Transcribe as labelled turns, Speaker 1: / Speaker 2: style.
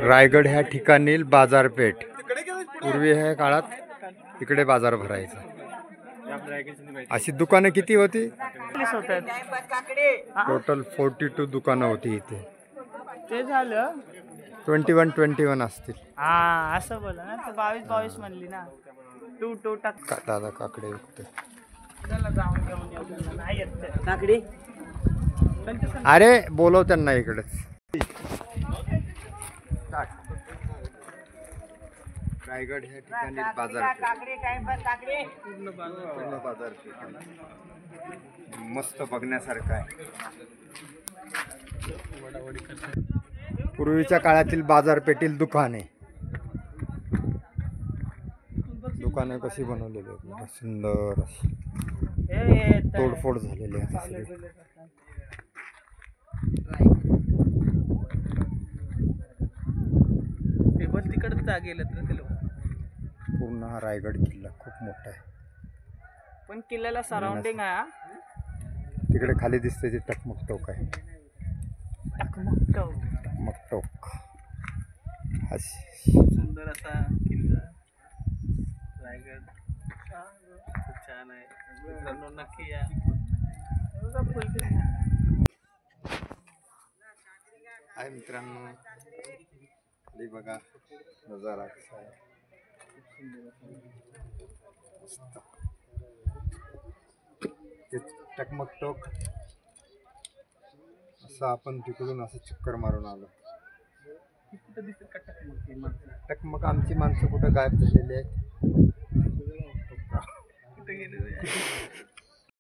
Speaker 1: रायगड ह्या ठिकाणी बाजारपेठ पूर्वी ह्या काळात इकडे बाजार भरायचा। अशी दुकानं किती होती? टोटल 42 दुकानं होती इथे।
Speaker 2: ते झालं
Speaker 1: 21 असतील।
Speaker 2: हा असं बोला ना, 22 म्हणली ना। 2 टक्का
Speaker 1: दादा काकडे विकते।
Speaker 2: काकडी
Speaker 1: अरे बोलव त्यांना इकडेच। रायगड ह्या ठिकाणी बाजारपेठ पूर्ण बाजारपेठ मस्त बघण्यासारखं आहे। पूर्वीच्या काळातील बाजारपेठील दुकाने कशी बनवलेली आहेत, सुंदर अशी तोडफोड झालेली आहे। पूर्ण हा रायगड किल्ला खूप मोठा आहे,
Speaker 2: पण किल्ल्याला सराउंडिंग आहे।
Speaker 1: तिकडे खाली दिसते ते टकमक टोक आहे। टकमक टोक
Speaker 2: सुंदर असा किल्ला रायगड खूप छान आहे। मित्रांनो नक्की या।
Speaker 1: हाय मित्रांनो, खाली बघा नजारा कसा आहे, टकमक टोक असं आपण तिकडून असं चक्कर मारून आलो। टकमक आमची माणसं कुठं गायब झालेली आहेत।